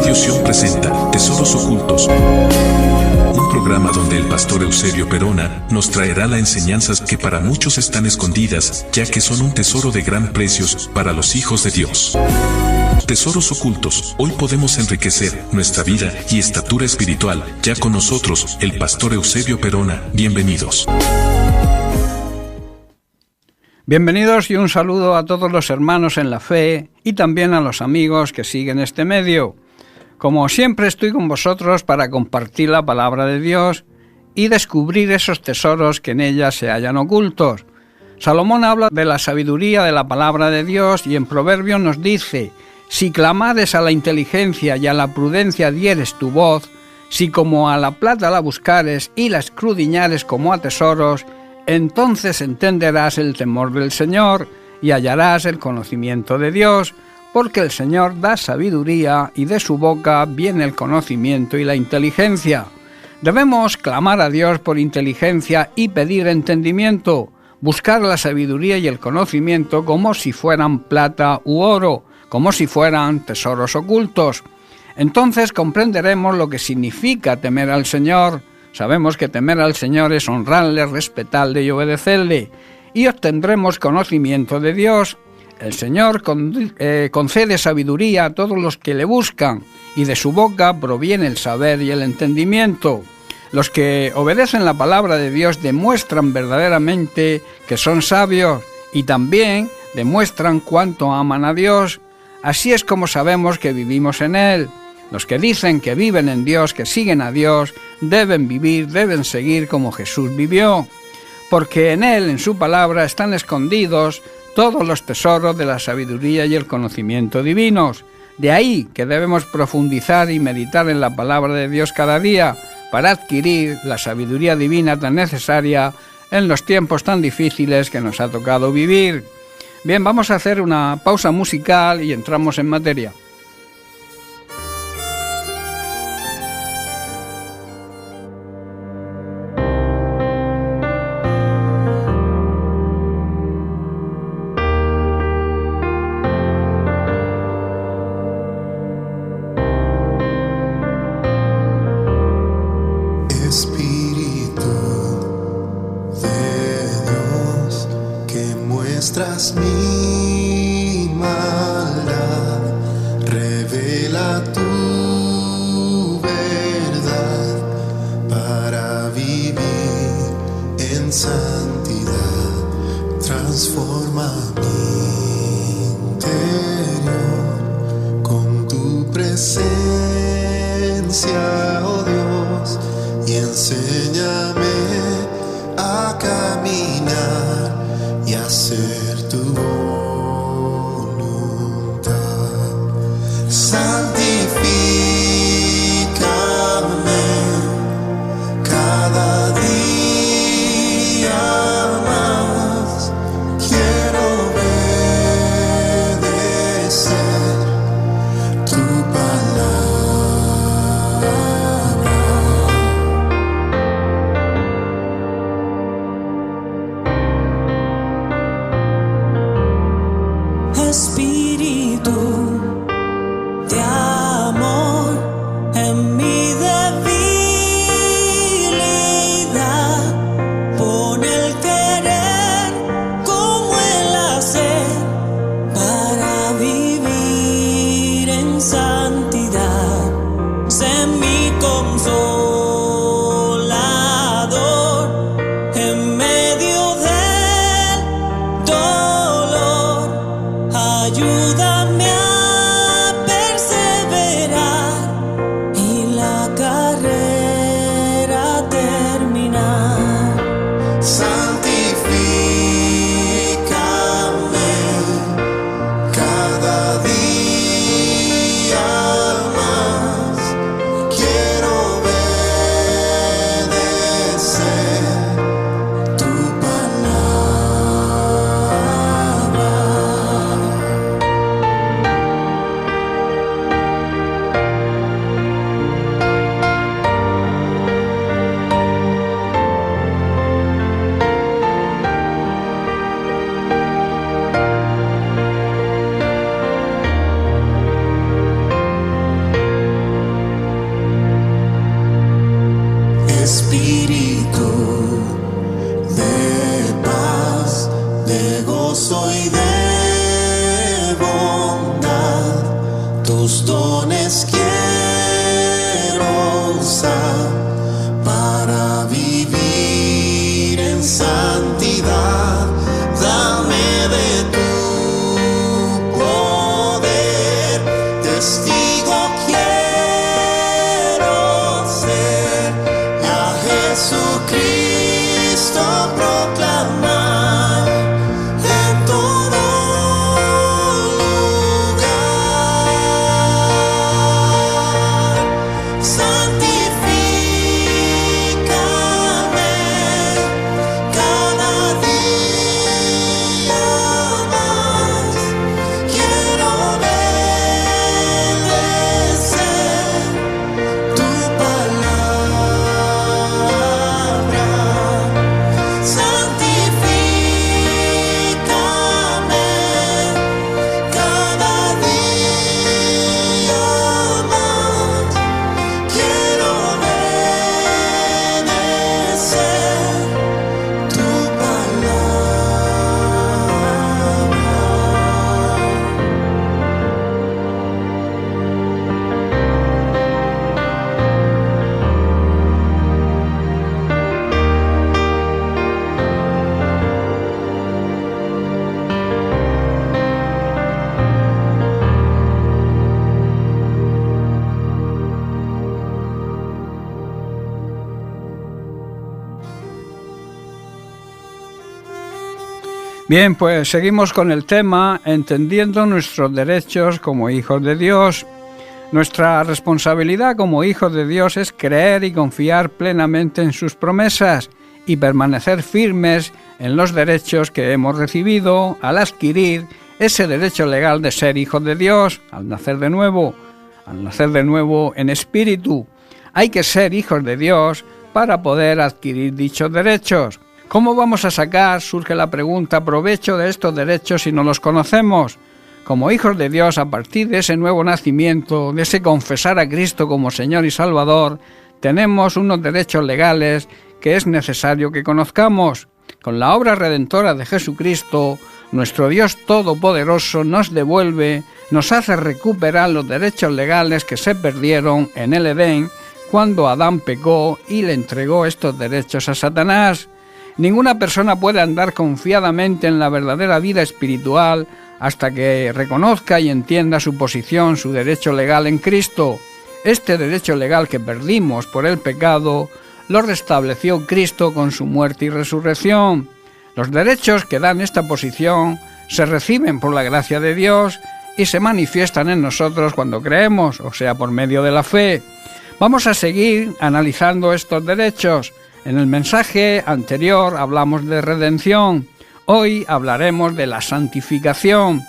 Radio Sion presenta Tesoros Ocultos, un programa donde el pastor Eusebio Perona nos traerá las enseñanzas que para muchos están escondidas, ya que son un tesoro de gran precio para los hijos de Dios. Tesoros Ocultos, hoy podemos enriquecer nuestra vida y estatura espiritual. Ya con nosotros, el pastor Eusebio Perona. Bienvenidos. Bienvenidos y un saludo a todos los hermanos en la fe y también a los amigos que siguen este medio. Como siempre estoy con vosotros para compartir la palabra de Dios y descubrir esos tesoros que en ella se hallan ocultos. Salomón habla de la sabiduría de la palabra de Dios y en Proverbios nos dice: si clamares a la inteligencia y a la prudencia dieres tu voz, si como a la plata la buscares y la escudriñares como a tesoros, entonces entenderás el temor del Señor y hallarás el conocimiento de Dios, porque el Señor da sabiduría y de su boca viene el conocimiento y la inteligencia. Debemos clamar a Dios por inteligencia y pedir entendimiento, buscar la sabiduría y el conocimiento como si fueran plata u oro, como si fueran tesoros ocultos. Entonces comprenderemos lo que significa temer al Señor. Sabemos que temer al Señor es honrarle, respetarle y obedecerle, y obtendremos conocimiento de Dios. El Señor concede sabiduría a todos los que le buscan, y de su boca proviene el saber y el entendimiento. Los que obedecen la palabra de Dios demuestran verdaderamente que son sabios, y también demuestran cuánto aman a Dios. Así es como sabemos que vivimos en Él. Los que dicen que viven en Dios, que siguen a Dios, deben vivir, deben seguir como Jesús vivió, porque en Él, en su palabra, están escondidos todos los tesoros de la sabiduría y el conocimiento divinos. De ahí que debemos profundizar y meditar en la palabra de Dios cada día para adquirir la sabiduría divina tan necesaria en los tiempos tan difíciles que nos ha tocado vivir. Bien, vamos a hacer una pausa musical y entramos en materia. Mi maldad, revela tu verdad para vivir en santidad. Transforma mi interior con tu presencia, oh Dios, y enséñame a caminar y hacer tu voluntad. Santifícame cada día más. Quiero obedecer tu palabra. Espíritu de amor en mi debilidad, pon el querer como el hacer para vivir en santidad. Sé mi consolador en medio del dolor. Ayúdame a perseverar y la carrera terminar. Santifícame cada día más. Quiero obedecer tu palabra. Bien, pues seguimos con el tema entendiendo nuestros derechos como hijos de Dios. Nuestra responsabilidad como hijos de Dios es creer y confiar plenamente en sus promesas y permanecer firmes en los derechos que hemos recibido al adquirir ese derecho legal de ser hijos de Dios, al nacer de nuevo en espíritu. Hay que ser hijos de Dios para poder adquirir dichos derechos. ¿Cómo vamos a sacar, surge la pregunta, provecho de estos derechos si no los conocemos? Como hijos de Dios, a partir de ese nuevo nacimiento, de ese confesar a Cristo como Señor y Salvador, tenemos unos derechos legales que es necesario que conozcamos. Con la obra redentora de Jesucristo, nuestro Dios Todopoderoso nos devuelve, nos hace recuperar los derechos legales que se perdieron en el Edén cuando Adán pecó y le entregó estos derechos a Satanás. Ninguna persona puede andar confiadamente en la verdadera vida espiritual hasta que reconozca y entienda su posición, su derecho legal en Cristo. Este derecho legal que perdimos por el pecado lo restableció Cristo con su muerte y resurrección. Los derechos que dan esta posición se reciben por la gracia de Dios y se manifiestan en nosotros cuando creemos, o sea, por medio de la fe. Vamos a seguir analizando estos derechos. En el mensaje anterior hablamos de redención. Hoy hablaremos de la santificación.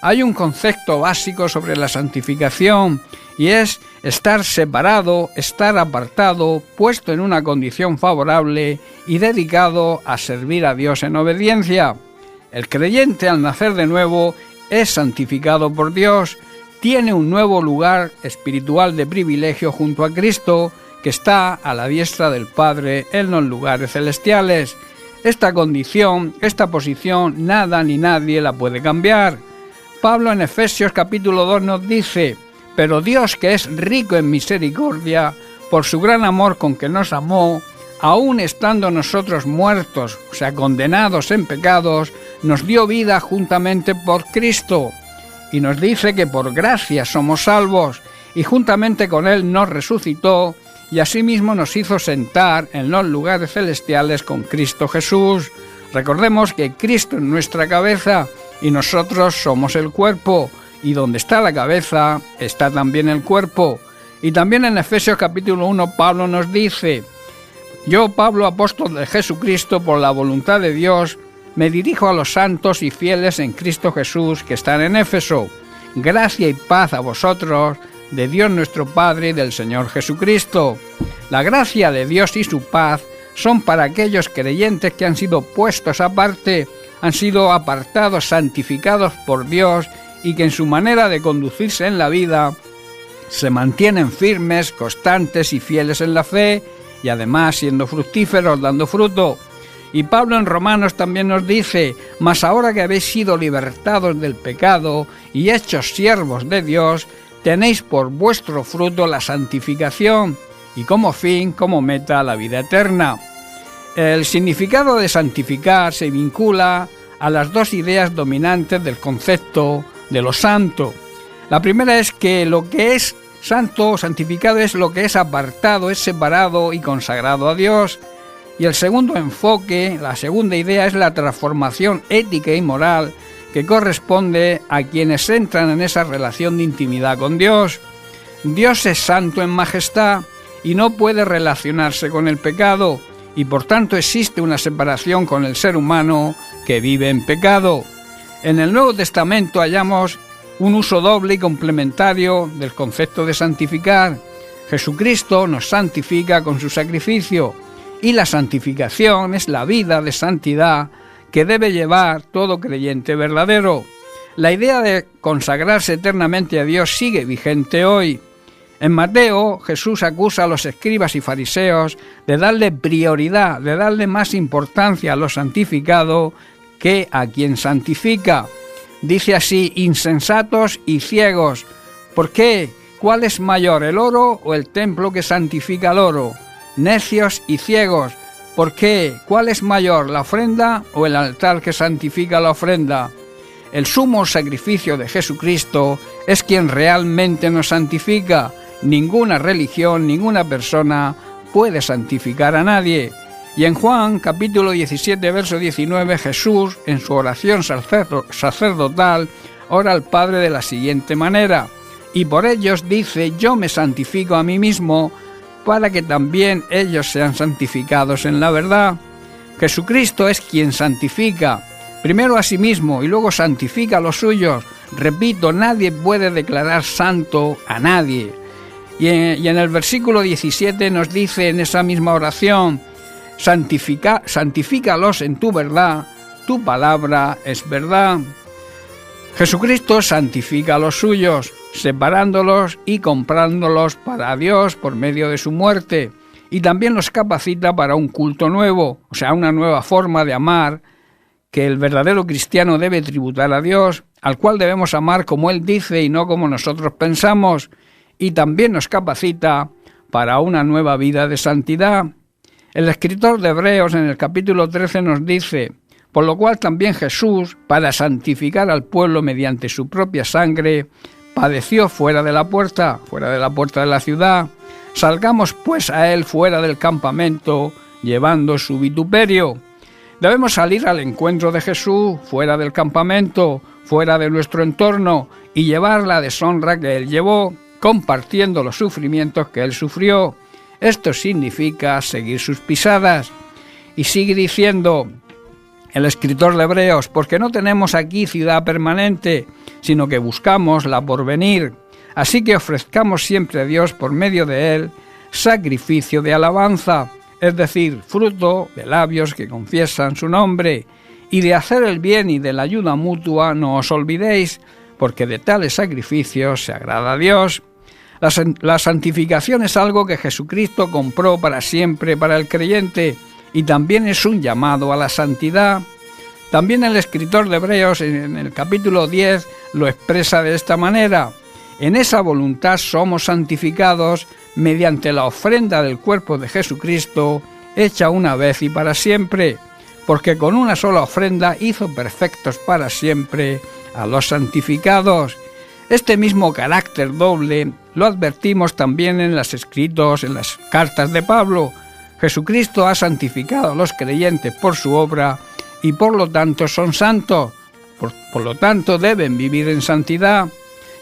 Hay un concepto básico sobre la santificación y es estar separado, estar apartado, puesto en una condición favorable y dedicado a servir a Dios en obediencia. El creyente al nacer de nuevo es santificado por Dios, tiene un nuevo lugar espiritual de privilegio junto a Cristo, que está a la diestra del Padre en los lugares celestiales. Esta condición, esta posición, nada ni nadie la puede cambiar. Pablo en Efesios capítulo 2 nos dice: pero Dios, que es rico en misericordia, por su gran amor con que nos amó, aun estando nosotros muertos, o sea, condenados en pecados, nos dio vida juntamente por Cristo. Y nos dice que por gracia somos salvos, y juntamente con Él nos resucitó, y asimismo nos hizo sentar en los lugares celestiales con Cristo Jesús. Recordemos que Cristo es nuestra cabeza y nosotros somos el cuerpo, y donde está la cabeza está también el cuerpo. Y también en Efesios capítulo 1 Pablo nos dice: yo, Pablo, apóstol de Jesucristo, por la voluntad de Dios, me dirijo a los santos y fieles en Cristo Jesús que están en Éfeso. Gracia y paz a vosotros, de Dios nuestro Padre y del Señor Jesucristo. La gracia de Dios y su paz son para aquellos creyentes que han sido puestos aparte, han sido apartados, santificados por Dios y que en su manera de conducirse en la vida se mantienen firmes, constantes y fieles en la fe y además siendo fructíferos, dando fruto. Y Pablo en Romanos también nos dice: mas ahora que habéis sido libertados del pecado y hechos siervos de Dios, tenéis por vuestro fruto la santificación y como fin, como meta, la vida eterna. El significado de santificar se vincula a las dos ideas dominantes del concepto de lo santo. La primera es que lo que es santo o santificado es lo que es apartado, es separado y consagrado a Dios. Y el segundo enfoque, la segunda idea, es la transformación ética y moral que corresponde a quienes entran en esa relación de intimidad con Dios. Dios es santo en majestad y no puede relacionarse con el pecado, y por tanto existe una separación con el ser humano que vive en pecado. En el Nuevo Testamento hallamos un uso doble y complementario del concepto de santificar. Jesucristo nos santifica con su sacrificio, y la santificación es la vida de santidad que debe llevar todo creyente verdadero. La idea de consagrarse eternamente a Dios sigue vigente hoy. En Mateo, Jesús acusa a los escribas y fariseos de darle prioridad, de darle más importancia a lo santificado que a quien santifica. Dice así: insensatos y ciegos. ¿Por qué? ¿Cuál es mayor, el oro o el templo que santifica el oro? Necios y ciegos. ¿Por qué? ¿Cuál es mayor, la ofrenda o el altar que santifica la ofrenda? El sumo sacrificio de Jesucristo es quien realmente nos santifica. Ninguna religión, ninguna persona puede santificar a nadie. Y en Juan, capítulo 17, verso 19, Jesús, en su oración sacerdotal, ora al Padre de la siguiente manera: y por ellos dice, yo me santifico a mí mismo, para que también ellos sean santificados en la verdad. Jesucristo es quien santifica, primero a sí mismo y luego santifica a los suyos. Repito, nadie puede declarar santo a nadie. Y en el versículo 17 nos dice en esa misma oración: santifícalos en tu verdad, tu palabra es verdad. Jesucristo santifica a los suyos, separándolos y comprándolos para Dios por medio de su muerte, y también los capacita para un culto nuevo, o sea, una nueva forma de amar que el verdadero cristiano debe tributar a Dios, al cual debemos amar como Él dice y no como nosotros pensamos, y también nos capacita para una nueva vida de santidad. El escritor de Hebreos en el capítulo 13 nos dice: por lo cual también Jesús, para santificar al pueblo mediante su propia sangre, padeció fuera de la puerta de la ciudad. Salgamos pues a él fuera del campamento, llevando su vituperio. Debemos salir al encuentro de Jesús, fuera del campamento, fuera de nuestro entorno, y llevar la deshonra que él llevó, compartiendo los sufrimientos que él sufrió. Esto significa seguir sus pisadas. Y sigue diciendo el escritor de Hebreos: porque no tenemos aquí ciudad permanente, sino que buscamos la porvenir. Así que ofrezcamos siempre a Dios por medio de él sacrificio de alabanza, es decir, fruto de labios que confiesan su nombre. Y de hacer el bien y de la ayuda mutua no os olvidéis, porque de tales sacrificios se agrada a Dios. La santificación es algo que Jesucristo compró para siempre para el creyente, y también es un llamado a la santidad. También el escritor de Hebreos en el capítulo 10 lo expresa de esta manera: en esa voluntad somos santificados mediante la ofrenda del cuerpo de Jesucristo, hecha una vez y para siempre, porque con una sola ofrenda hizo perfectos para siempre a los santificados. Este mismo carácter doble lo advertimos también en los escritos, en las cartas de Pablo. Jesucristo ha santificado a los creyentes por su obra y por lo tanto son santos, por lo tanto deben vivir en santidad.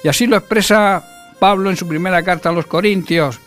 Y así lo expresa Pablo en su primera carta a los Corintios.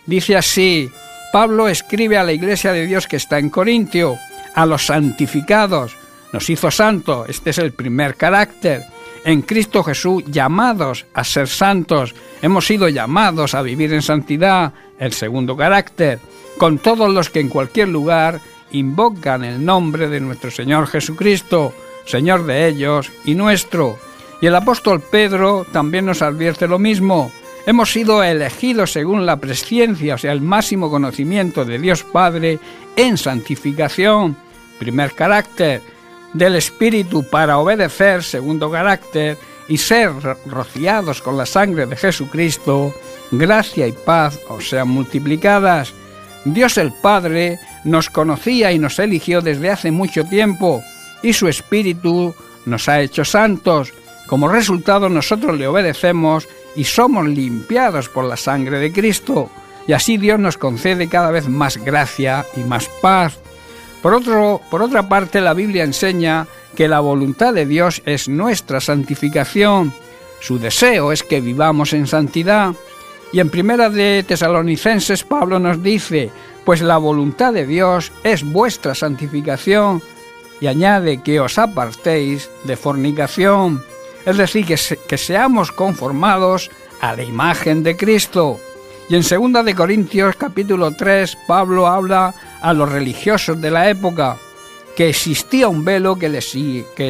Dice así: Pablo escribe a la iglesia de Dios que está en Corintio, a los santificados, nos hizo santos, este es el primer carácter. En Cristo Jesús, llamados a ser santos, hemos sido llamados a vivir en santidad, el segundo carácter, con todos los que en cualquier lugar invocan el nombre de nuestro Señor Jesucristo, Señor de ellos y nuestro. Y el apóstol Pedro también nos advierte lo mismo: hemos sido elegidos según la presciencia, o sea, el máximo conocimiento de Dios Padre en santificación, primer carácter, del Espíritu para obedecer, segundo carácter, y ser rociados con la sangre de Jesucristo, gracia y paz os sean multiplicadas. Dios el Padre nos conocía y nos eligió desde hace mucho tiempo, y su Espíritu nos ha hecho santos. Como resultado, nosotros le obedecemos y somos limpiados por la sangre de Cristo, y así Dios nos concede cada vez más gracia y más paz. Por otra parte, la Biblia enseña que la voluntad de Dios es nuestra santificación. Su deseo es que vivamos en santidad. Y en Primera de Tesalonicenses, Pablo nos dice: pues la voluntad de Dios es vuestra santificación, y añade que os apartéis de fornicación. Es decir, que seamos conformados a la imagen de Cristo. Y en 2 de Corintios capítulo 3, Pablo habla a los religiosos de la época que existía un velo que no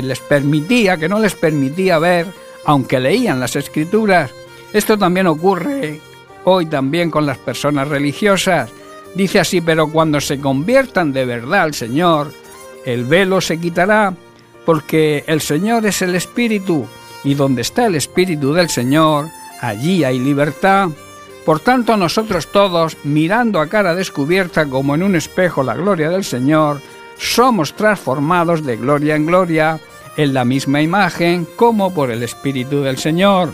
les permitía ver, aunque leían las Escrituras. Esto también ocurre hoy también con las personas religiosas. Dice así: pero cuando se conviertan de verdad al Señor, el velo se quitará, porque el Señor es el Espíritu, y donde está el Espíritu del Señor, allí hay libertad. Por tanto, nosotros todos, mirando a cara descubierta como en un espejo la gloria del Señor, somos transformados de gloria en gloria, en la misma imagen, como por el Espíritu del Señor.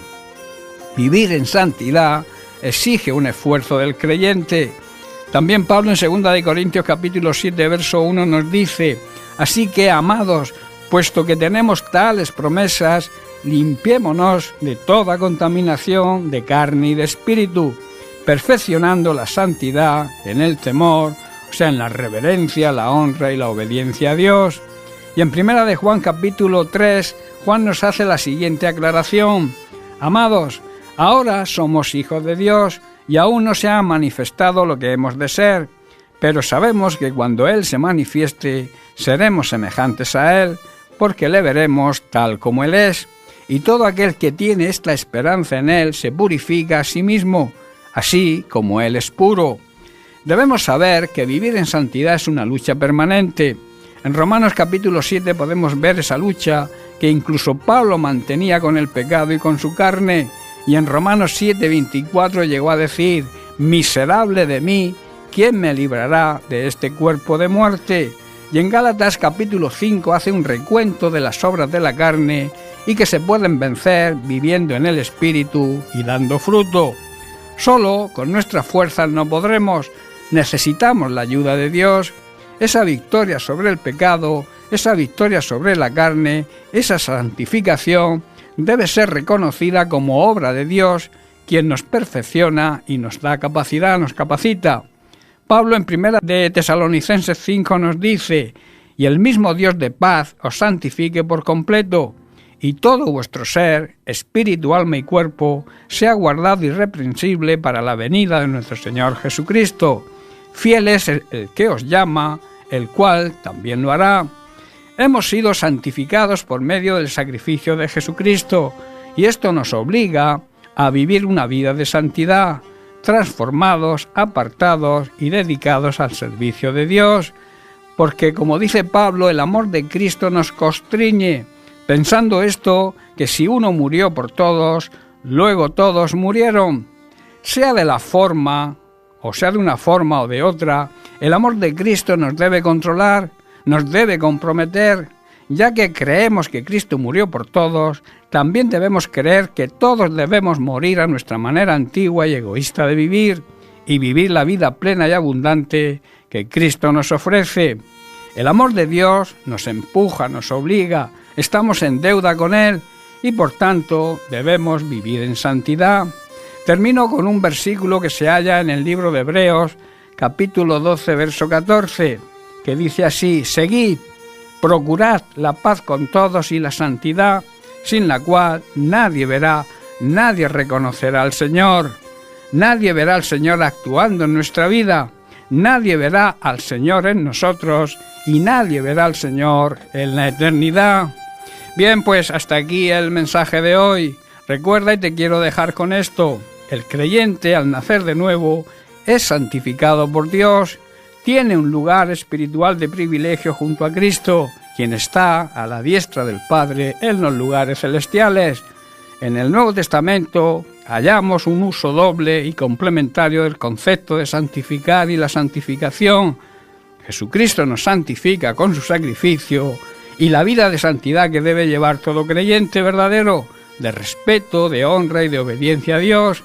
Vivir en santidad exige un esfuerzo del creyente. También Pablo en 2 de Corintios capítulo 7, verso 1 nos dice: así que, amados, puesto que tenemos tales promesas, limpiémonos de toda contaminación de carne y de espíritu, perfeccionando la santidad en el temor, o sea, en la reverencia, la honra y la obediencia a Dios. Y en 1 de Juan capítulo 3, Juan nos hace la siguiente aclaración: amados, ahora somos hijos de Dios y aún no se ha manifestado lo que hemos de ser, pero sabemos que cuando Él se manifieste, seremos semejantes a Él, porque le veremos tal como Él es. Y todo aquel que tiene esta esperanza en Él se purifica a sí mismo, así como Él es puro. Debemos saber que vivir en santidad es una lucha permanente. En Romanos capítulo 7 podemos ver esa lucha que incluso Pablo mantenía con el pecado y con su carne. Y en Romanos 7:24 llegó a decir: miserable de mí, ¿quién me librará de este cuerpo de muerte? Y en Gálatas capítulo 5 hace un recuento de las obras de la carne y que se pueden vencer viviendo en el Espíritu y dando fruto. Solo con nuestras fuerzas no podremos. Necesitamos la ayuda de Dios. Esa victoria sobre el pecado, esa victoria sobre la carne, esa santificación debe ser reconocida como obra de Dios, quien nos perfecciona y nos da capacidad, nos capacita. Pablo en 1 de Tesalonicenses 5 nos dice: y el mismo Dios de paz os santifique por completo, y todo vuestro ser, espíritu, alma y cuerpo, sea guardado irreprensible para la venida de nuestro Señor Jesucristo. Fiel es el que os llama, el cual también lo hará. Hemos sido santificados por medio del sacrificio de Jesucristo, y esto nos obliga a vivir una vida de santidad, transformados, apartados y dedicados al servicio de Dios, porque, como dice Pablo, el amor de Cristo nos constriñe, pensando esto, que si uno murió por todos, luego todos murieron. Sea de la forma, o sea de una forma o de otra, el amor de Cristo nos debe controlar, nos debe comprometer. Ya que creemos que Cristo murió por todos, también debemos creer que todos debemos morir a nuestra manera antigua y egoísta de vivir, y vivir la vida plena y abundante que Cristo nos ofrece. El amor de Dios nos empuja, nos obliga, estamos en deuda con Él, y por tanto debemos vivir en santidad. Termino con un versículo que se halla en el libro de Hebreos, capítulo 12, verso 14, que dice así: seguid, procurad la paz con todos y la santidad, sin la cual nadie verá, nadie reconocerá al Señor. Nadie verá al Señor actuando en nuestra vida, nadie verá al Señor en nosotros y nadie verá al Señor en la eternidad. Bien, pues hasta aquí el mensaje de hoy. Recuerda, y te quiero dejar con esto: el creyente, al nacer de nuevo, es santificado por Dios, tiene un lugar espiritual de privilegio junto a Cristo, quien está a la diestra del Padre en los lugares celestiales. En el Nuevo Testamento hallamos un uso doble y complementario del concepto de santificar y la santificación. Jesucristo nos santifica con su sacrificio y la vida de santidad que debe llevar todo creyente verdadero, de respeto, de honra y de obediencia a Dios.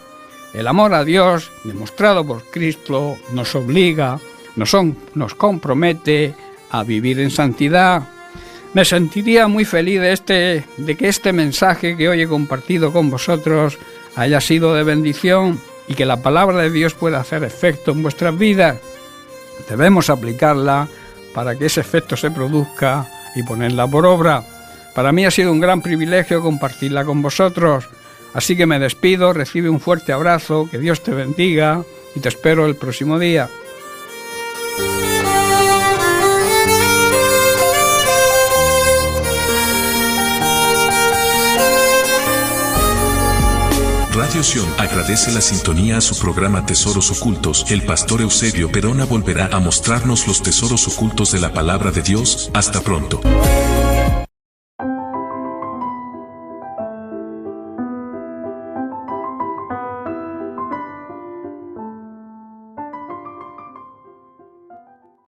El amor a Dios, demostrado por Cristo, nos obliga, nos compromete a vivir en santidad. Me sentiría muy feliz de que este mensaje que hoy he compartido con vosotros haya sido de bendición y que la palabra de Dios pueda hacer efecto en vuestras vidas. Debemos aplicarla para que ese efecto se produzca y ponerla por obra. Para mí ha sido un gran privilegio compartirla con vosotros. Así que me despido, recibe un fuerte abrazo, que Dios te bendiga y te espero el próximo día. Radio Sion agradece la sintonía a su programa Tesoros Ocultos. El pastor Eusebio Perona volverá a mostrarnos los tesoros ocultos de la palabra de Dios. Hasta pronto.